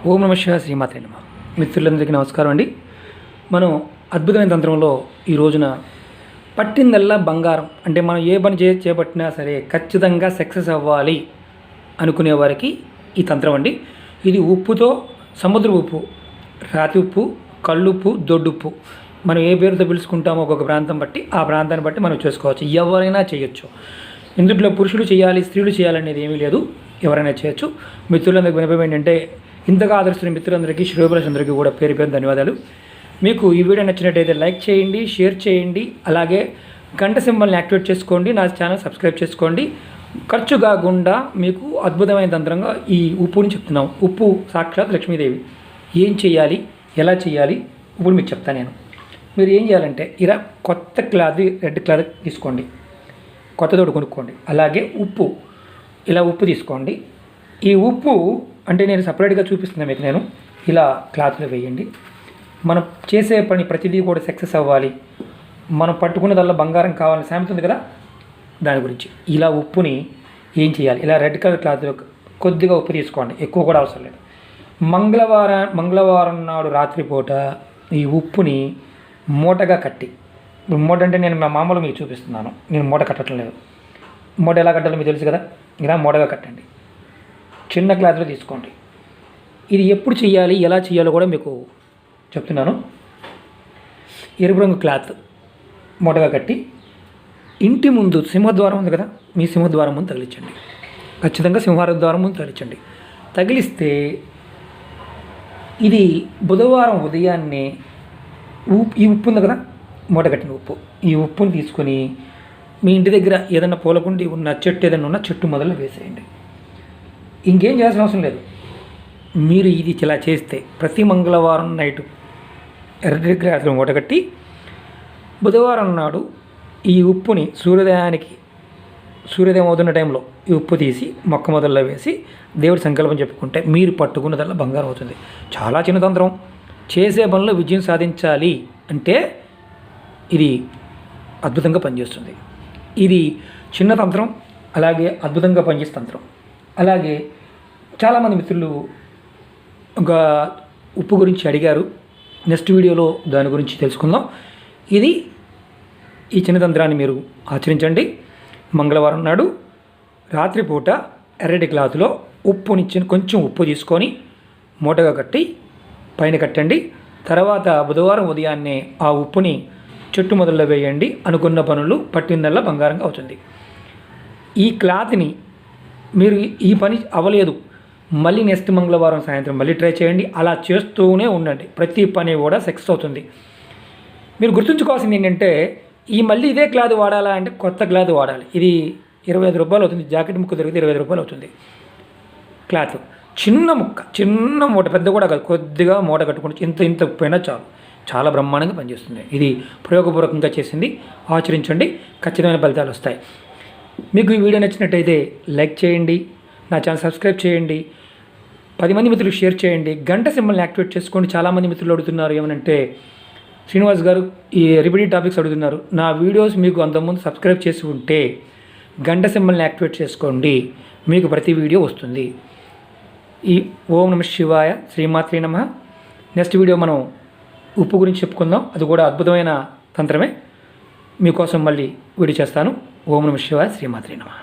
ఓం నమః శివాయ శ్రీమాత్రే నమః. మిత్రులందరికీ నమస్కారం అండి. మనం అద్భుతమైన తంత్రంలో ఈ రోజున పట్టిందల్లా బంగారం, అంటే మనం ఏ పని చేపట్టినా సరే ఖచ్చితంగా సక్సెస్ అవ్వాలి అనుకునే వారికి ఈ తంత్రం అండి. ఇది ఉప్పుతో, సముద్ర ఉప్పు, రాతి ఉప్పు, కళ్ళుప్పు, దొడ్డుప్పు, మనం ఏ పేరుతో పిలుచుకుంటామో ఒక్కొక్క ప్రాంతం బట్టి ఆ ప్రాంతాన్ని బట్టి మనం చేసుకోవచ్చు. ఎవరైనా చేయొచ్చు. ఇందులో పురుషులు చేయాలి, స్త్రీలు చేయాలనేది ఏమీ లేదు, ఎవరైనా చేయొచ్చు. మిత్రులందరికీ వినపం ఏంటంటే, ఇంతగా ఆదరిస్తున్న మిత్రులందరికీ, శ్రేయోభిలాషులందరికీ కూడా పేరు పేరు ధన్యవాదాలు. మీకు ఈ వీడియో నచ్చినట్టయితే లైక్ చేయండి, షేర్ చేయండి, అలాగే గంట సింబల్ని యాక్టివేట్ చేసుకోండి, నా ఛానల్ సబ్స్క్రైబ్ చేసుకోండి. ఖర్చు కాకుండా మీకు అద్భుతమైన తంత్రంగా ఈ ఉప్పుని చెప్తున్నాం. ఉప్పు సాక్షాత్ లక్ష్మీదేవి. ఏం చేయాలి, ఎలా చేయాలి ఇప్పుడు మీకు చెప్తాను నేను. మీరు ఏం చేయాలంటే, ఇలా కొత్త క్లాత్, రెడ్ క్లాత్ తీసుకోండి, కొత్తతోటి కొనుక్కోండి. అలాగే ఉప్పు, ఇలా ఉప్పు తీసుకోండి. ఈ ఉప్పు అంటే నేను సపరేట్గా చూపిస్తున్నాను మీకు. నేను ఇలా క్లాత్లో వేయండి. మనం చేసే పని ప్రతిదీ కూడా సక్సెస్ అవ్వాలి, మనం పట్టుకున్నదల్లా బంగారం కావాలని సామెత ఉంది కదా, దాని గురించి. ఇలా ఉప్పుని ఏం చేయాలి, ఇలా రెడ్ కలర్ క్లాత్లో కొద్దిగా ఉప్పు తీసుకోండి, ఎక్కువ కూడా అవసరం లేదు. మంగళవారం నాడు రాత్రిపూట ఈ ఉప్పుని మూటగా కట్టి, మూట అంటే నేను నా మామూలు మీకు చూపిస్తున్నాను, నేను మూట కట్టడం లేదు. మూట ఎలా కట్టాలో మీకు తెలుసు కదా, ఇలా మూటగా కట్టండి. చిన్న క్లాత్లో తీసుకోండి. ఇది ఎప్పుడు చేయాలి, ఎలా చేయాలో కూడా మీకు చెప్తున్నాను. ఎరుపు రంగు క్లాత్ మూటగా కట్టి ఇంటి ముందు సింహద్వారం ఉంది కదా, మీ సింహద్వారం ముందు తగిలించండి. ఖచ్చితంగా సింహద్వారం ముందు తగిలించండి. తగిలిస్తే ఇది బుధవారం ఉదయాన్నే ఈ ఉప్పు ఉంది కదా, మూట కట్టిన ఉప్పు, ఈ ఉప్పుని తీసుకొని మీ ఇంటి దగ్గర ఏదైనా పూలకుండి ఉన్న చెట్టు, ఏదైనా ఉన్న చెట్టు మొదలు వేసేయండి. ఇంకేం చేయాల్సిన అవసరం లేదు. మీరు ఇది ఇలా చేస్తే ప్రతి మంగళవారం నైటు ఎర్ర గ్లాసులో మూటగట్టి బుధవారం నాడు ఈ ఉప్పుని సూర్యోదయం అవుతున్న టైంలో ఈ ఉప్పు తీసి మొక్క మొదల్లో వేసి దేవుడి సంకల్పం చెప్పుకుంటే మీరు పట్టుకున్నదల్లా బంగారం అవుతుంది. చాలా చిన్న తంత్రం. చేసే పనిలో విజయం సాధించాలి అంటే ఇది అద్భుతంగా పనిచేస్తుంది. ఇది చిన్న తంత్రం, అలాగే అద్భుతంగా పనిచేసే తంత్రం. అలాగే చాలామంది మిత్రులు ఒక ఉప్పు గురించి అడిగారు. నెక్స్ట్ వీడియోలో దాని గురించి తెలుసుకుందాం. ఈ చిన్న తంత్రాన్ని మీరు ఆచరించండి. మంగళవారం నాడు రాత్రిపూట ఎర్రటి క్లాత్లో కొంచెం ఉప్పు తీసుకొని మూటగా కట్టి పైన కట్టండి. తర్వాత బుధవారం ఉదయాన్నే ఆ ఉప్పుని చెట్టు మొదల్లో వేయండి. అనుకున్న పనులు పట్టిందల్లా బంగారంగా అవుతుంది. ఈ క్లాత్ని మీరు ఈ పని అవ్వలేదు, మళ్ళీ నెక్స్ట్ మంగళవారం సాయంత్రం మళ్ళీ ట్రై చేయండి. అలా చేస్తూనే ఉండండి. ప్రతి పని కూడా సక్సెస్ అవుతుంది. మీరు గుర్తుంచుకోవాల్సింది ఏంటంటే, మళ్ళీ ఇదే క్లాత్ వాడాలా అంటే కొత్త క్లాత్ వాడాలి. ఇది 25 రూపాయలు అవుతుంది. జాకెట్ ముక్క దొరికితే 25 రూపాయలు అవుతుంది. క్లాత్ చిన్న ముక్క, చిన్న మూట, పెద్ద కూడా కాదు, కొద్దిగా మూట కట్టుకుంటే ఇంత ఉప్పైనా చాలు, చాలా బ్రహ్మాండంగా పనిచేస్తుంది. ఇది ప్రయోగపూర్వకంగా చేసింది. ఆచరించండి, ఖచ్చితమైన ఫలితాలు వస్తాయి. మీకు ఈ వీడియో నచ్చినట్టయితే లైక్ చేయండి, నా ఛానల్ సబ్స్క్రైబ్ చేయండి, 10 మంది మిత్రులకు షేర్ చేయండి, గంట సింబల్ని యాక్టివేట్ చేసుకోండి. చాలామంది మిత్రులు అడుగుతున్నారు ఏమనంటే, శ్రీనివాస్ గారు ఈ రిపీటెడ్ టాపిక్స్ అడుగుతున్నారు. నా వీడియోస్ మీకు అంతకుముందు సబ్స్క్రైబ్ చేసి ఉంటే గంట సింబల్ని యాక్టివేట్ చేసుకోండి, మీకు ప్రతి వీడియో వస్తుంది. ఓం నమః శివాయ శ్రీమాత్రే నమః. నెక్స్ట్ వీడియో మనం ఉప్పు గురించి చెప్పుకుందాం. అది కూడా అద్భుతమైన తంత్రమే. మీకోసం మళ్ళీ వీడియో చేస్తాను. ఓం నమః శివాయ శ్రీమాత్రే నమః.